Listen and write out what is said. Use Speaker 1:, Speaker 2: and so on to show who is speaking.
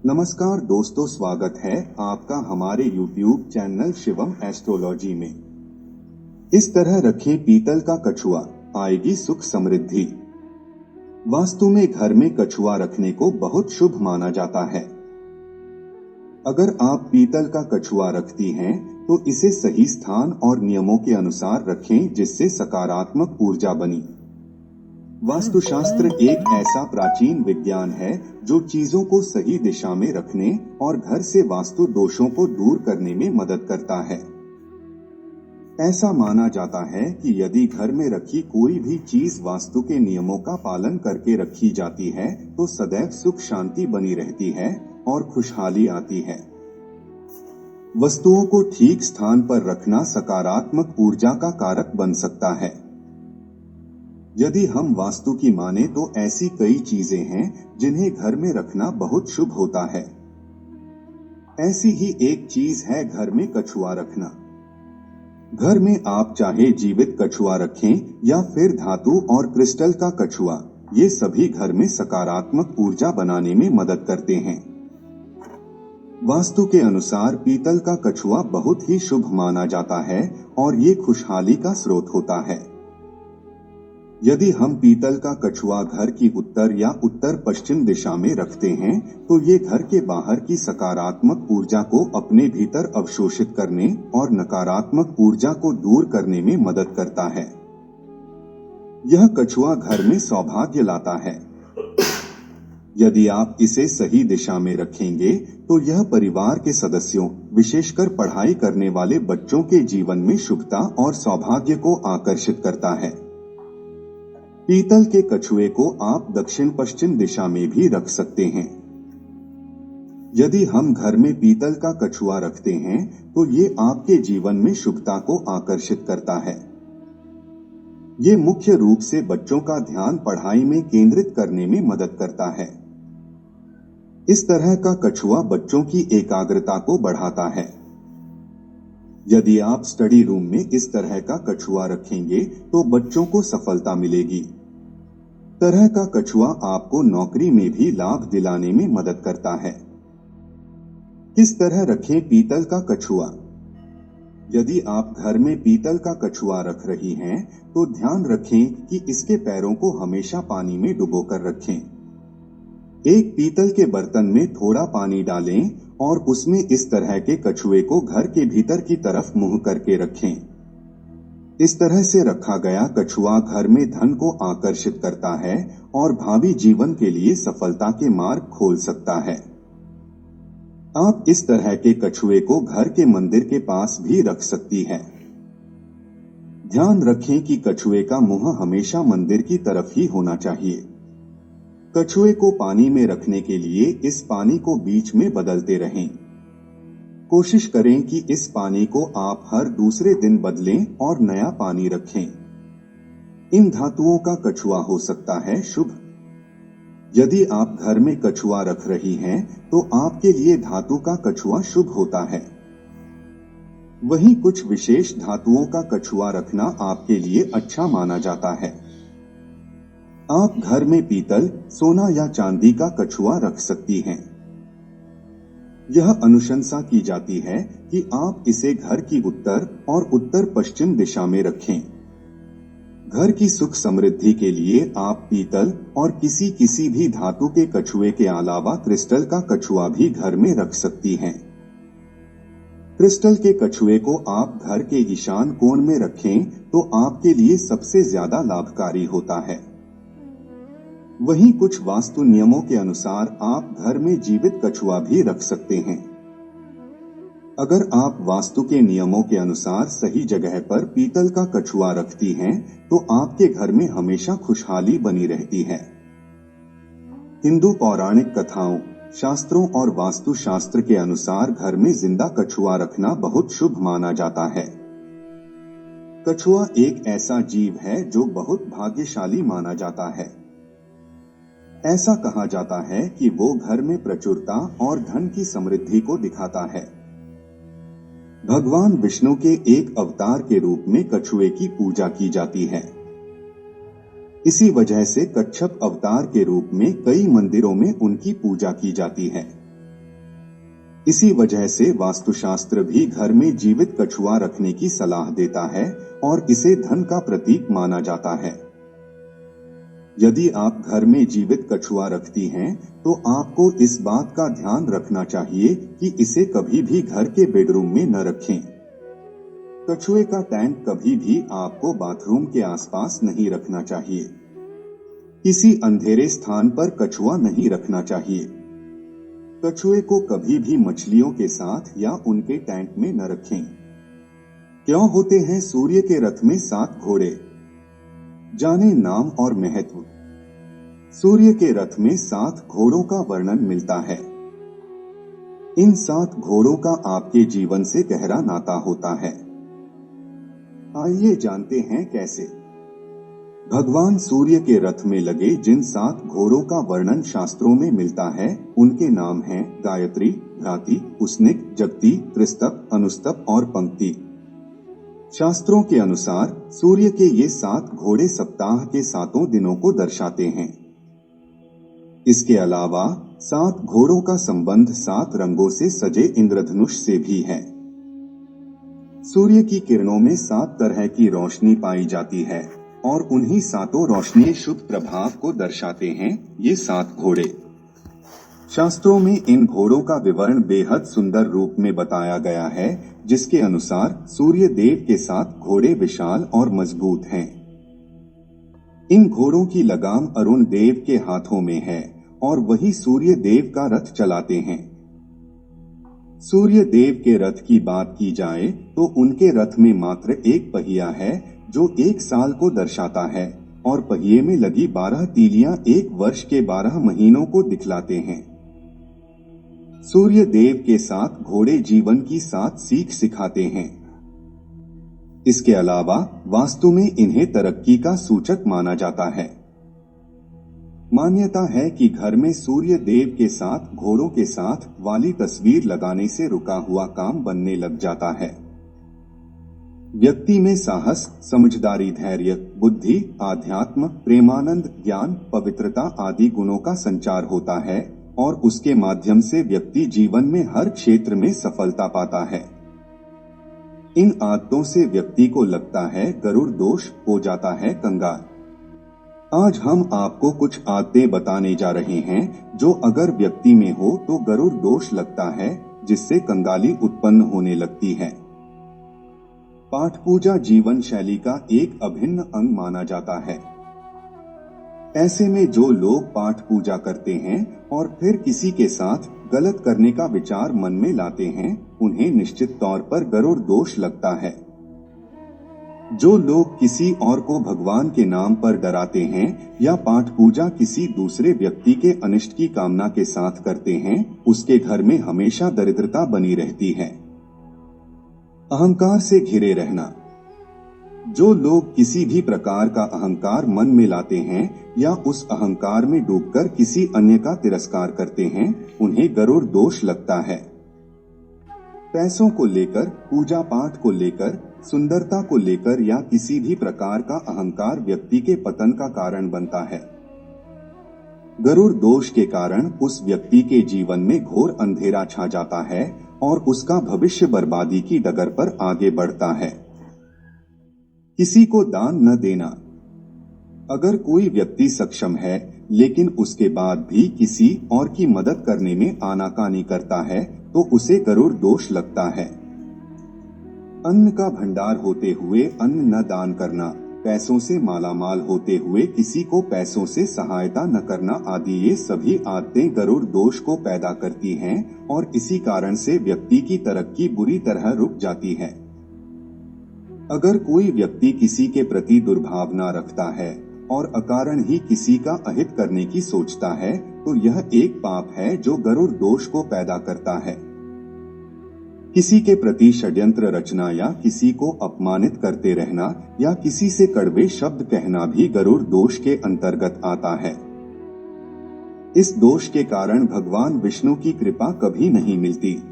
Speaker 1: नमस्कार दोस्तों, स्वागत है आपका हमारे YouTube चैनल शिवम एस्ट्रोलॉजी में। इस तरह रखें पीतल का कछुआ, आएगी सुख समृद्धि। वास्तु में घर में कछुआ रखने को बहुत शुभ माना जाता है। अगर आप पीतल का कछुआ रखती हैं, तो इसे सही स्थान और नियमों के अनुसार रखें जिससे सकारात्मक ऊर्जा बनी। वास्तुशास्त्र एक ऐसा प्राचीन विज्ञान है जो चीजों को सही दिशा में रखने और घर से वास्तु दोषों को दूर करने में मदद करता है। ऐसा माना जाता है कि यदि घर में रखी कोई भी चीज वास्तु के नियमों का पालन करके रखी जाती है, तो सदैव सुख शांति बनी रहती है और खुशहाली आती है। वस्तुओं को ठीक स्थान पर रखना सकारात्मक ऊर्जा का कारक बन सकता है। यदि हम वास्तु की माने तो ऐसी कई चीजें हैं जिन्हें घर में रखना बहुत शुभ होता है। ऐसी ही एक चीज है घर में कछुआ रखना। घर में आप चाहे जीवित कछुआ रखें या फिर धातु और क्रिस्टल का कछुआ, ये सभी घर में सकारात्मक ऊर्जा बनाने में मदद करते हैं। वास्तु के अनुसार पीतल का कछुआ बहुत ही शुभ माना जाता है और ये खुशहाली का स्रोत होता है। यदि हम पीतल का कछुआ घर की उत्तर या उत्तर पश्चिम दिशा में रखते हैं, तो ये घर के बाहर की सकारात्मक ऊर्जा को अपने भीतर अवशोषित करने और नकारात्मक ऊर्जा को दूर करने में मदद करता है। यह कछुआ घर में सौभाग्य लाता है। यदि आप इसे सही दिशा में रखेंगे, तो यह परिवार के सदस्यों, विशेषकर पढ़ाई करने वाले बच्चों के जीवन में शुभता और सौभाग्य को आकर्षित करता है। पीतल के कछुए को आप दक्षिण पश्चिम दिशा में भी रख सकते हैं। यदि हम घर में पीतल का कछुआ रखते हैं, तो ये आपके जीवन में शुभता को आकर्षित करता है। ये मुख्य रूप से बच्चों का ध्यान पढ़ाई में केंद्रित करने में मदद करता है। इस तरह का कछुआ बच्चों की एकाग्रता को बढ़ाता है। यदि आप स्टडी रूम में इस तरह का कछुआ रखेंगे, तो बच्चों को सफलता मिलेगी। तरह का कछुआ आपको नौकरी में भी लाभ दिलाने में मदद करता है। किस तरह रखें पीतल का कछुआ? यदि आप घर में पीतल का कछुआ रख रही हैं, तो ध्यान रखें कि इसके पैरों को हमेशा पानी में डुबोकर रखें। एक पीतल के बर्तन में थोड़ा पानी डालें और उसमें इस तरह के कछुए को घर के भीतर की तरफ मुंह करके रखें। इस तरह से रखा गया कछुआ घर में धन को आकर्षित करता है और भावी जीवन के लिए सफलता के मार्ग खोल सकता है। आप इस तरह के कछुए को घर के मंदिर के पास भी रख सकती हैं। ध्यान रखें कि कछुए का मुंह हमेशा मंदिर की तरफ ही होना चाहिए। कछुए को पानी में रखने के लिए इस पानी को बीच में बदलते रहें। कोशिश करें कि इस पानी को आप हर दूसरे दिन बदलें और नया पानी रखें। इन धातुओं का कछुआ हो सकता है शुभ। यदि आप घर में कछुआ रख रही हैं, तो आपके लिए धातु का कछुआ शुभ होता है। वहीं कुछ विशेष धातुओं का कछुआ रखना आपके लिए अच्छा माना जाता है। आप घर में पीतल, सोना या चांदी का कछुआ रख सकती हैं। यह अनुशंसा की जाती है कि आप इसे घर की उत्तर और उत्तर पश्चिम दिशा में रखें। घर की सुख समृद्धि के लिए आप पीतल और किसी भी धातु के कछुए के अलावा क्रिस्टल का कछुआ भी घर में रख सकती हैं। क्रिस्टल के कछुए को आप घर के ईशान कोण में रखें तो आपके लिए सबसे ज्यादा लाभकारी होता है। वहीं कुछ वास्तु नियमों के अनुसार आप घर में जीवित कछुआ भी रख सकते हैं। अगर आप वास्तु के नियमों के अनुसार सही जगह पर पीतल का कछुआ रखती हैं, तो आपके घर में हमेशा खुशहाली बनी रहती है। हिंदू पौराणिक कथाओं, शास्त्रों और वास्तु शास्त्र के अनुसार घर में जिंदा कछुआ रखना बहुत शुभ माना जाता है। कछुआ एक ऐसा जीव है जो बहुत भाग्यशाली माना जाता है। ऐसा कहा जाता है कि वो घर में प्रचुरता और धन की समृद्धि को दिखाता है। भगवान विष्णु के एक अवतार के रूप में कछुए की पूजा की जाती है। इसी वजह से कच्छप अवतार के रूप में कई मंदिरों में उनकी पूजा की जाती है। इसी वजह से वास्तुशास्त्र भी घर में जीवित कछुआ रखने की सलाह देता है और इसे धन का प्रतीक माना जाता है। यदि आप घर में जीवित कछुआ रखती हैं, तो आपको इस बात का ध्यान रखना चाहिए कि इसे कभी भी घर के बेडरूम में न रखें। कछुए का टैंक कभी भी आपको बाथरूम के आसपास नहीं रखना चाहिए। किसी अंधेरे स्थान पर कछुआ नहीं रखना चाहिए। कछुए को कभी भी मछलियों के साथ या उनके टैंक में न रखें। क्यों होते हैं सूर्य के रथ में 7 घोड़े? जाने नाम और महत्व। सूर्य के रथ में 7 घोड़ों का वर्णन मिलता है। इन 7 घोड़ों का आपके जीवन से गहरा नाता होता है। आइए जानते हैं कैसे। भगवान सूर्य के रथ में लगे जिन 7 घोड़ों का वर्णन शास्त्रों में मिलता है, उनके नाम हैं गायत्री, भ्राति, उसनिक, जगती, त्रिस्तप, अनुस्तप और पंक्ति। शास्त्रों के अनुसार सूर्य के ये 7 घोड़े सप्ताह के 7 दिनों को दर्शाते हैं। इसके अलावा 7 घोड़ों का संबंध 7 रंगों से सजे इंद्रधनुष से भी है। सूर्य की किरणों में 7 तरह की रोशनी पाई जाती है और उन्हीं 7 रोशनी शुभ प्रभाव को दर्शाते हैं ये 7 घोड़े। शास्त्रों में इन घोड़ों का विवरण बेहद सुंदर रूप में बताया गया है, जिसके अनुसार सूर्य देव के 7 घोड़े विशाल और मजबूत हैं। इन घोड़ों की लगाम अरुण देव के हाथों में है और वही सूर्य देव का रथ चलाते हैं। सूर्य देव के रथ की बात की जाए तो उनके रथ में मात्र एक पहिया है जो 1 साल को दर्शाता है और पहिए में लगी 12 तीलियां 1 वर्ष के 12 महीनों को दिखलाते हैं। सूर्य देव के 7 घोड़े जीवन की 7 सीख सिखाते हैं। इसके अलावा वास्तु में इन्हें तरक्की का सूचक माना जाता है। मान्यता है कि घर में सूर्य देव के 7 घोड़ों के साथ वाली तस्वीर लगाने से रुका हुआ काम बनने लग जाता है। व्यक्ति में साहस, समझदारी, धैर्य, बुद्धि, आध्यात्म, प्रेमानंद, ज्ञान, पवित्रता आदि गुणों का संचार होता है और उसके माध्यम से व्यक्ति जीवन में हर क्षेत्र में सफलता पाता है। इन आदतों से व्यक्ति को लगता है गरुड़ दोष, हो जाता है कंगाल। आज हम आपको कुछ आदतें बताने जा रहे हैं जो अगर व्यक्ति में हो तो गरुड़ दोष लगता है, जिससे कंगाली उत्पन्न होने लगती है। पाठ पूजा जीवन शैली का एक अभिन्न अंग माना जाता है। ऐसे में जो लोग पाठ पूजा करते हैं और फिर किसी के साथ गलत करने का विचार मन में लाते हैं, उन्हें निश्चित तौर पर गरुड़ दोष लगता है। जो लोग किसी और को भगवान के नाम पर डराते हैं या पाठ पूजा किसी दूसरे व्यक्ति के अनिष्ट की कामना के साथ करते हैं, उसके घर में हमेशा दरिद्रता बनी रहती है। अहंकार से घिरे रहना। जो लोग किसी भी प्रकार का अहंकार मन में लाते हैं या उस अहंकार में डूबकर किसी अन्य का तिरस्कार करते हैं, उन्हें गरुड़ दोष लगता है। पैसों को लेकर, पूजा पाठ को लेकर, सुंदरता को लेकर या किसी भी प्रकार का अहंकार व्यक्ति के पतन का कारण बनता है। गरुड़ दोष के कारण उस व्यक्ति के जीवन में घोर अंधेरा छा जाता है और उसका भविष्य बर्बादी की डगर पर आगे बढ़ता है। किसी को दान न देना। अगर कोई व्यक्ति सक्षम है लेकिन उसके बाद भी किसी और की मदद करने में आनाकानी करता है, तो उसे गरुड़ दोष लगता है। अन्न का भंडार होते हुए अन्न न दान करना, पैसों से मालामाल होते हुए किसी को पैसों से सहायता न करना आदि, ये सभी आदतें गरुड़ दोष को पैदा करती हैं और इसी कारण से व्यक्ति की तरक्की बुरी तरह रुक जाती है। अगर कोई व्यक्ति किसी के प्रति दुर्भावना रखता है और अकारण ही किसी का अहित करने की सोचता है, तो यह एक पाप है जो गरुड़ दोष को पैदा करता है। किसी के प्रति षड्यंत्र रचना या किसी को अपमानित करते रहना या किसी से कड़वे शब्द कहना भी गरुड़ दोष के अंतर्गत आता है। इस दोष के कारण भगवान विष्णु की कृपा कभी नहीं मिलती।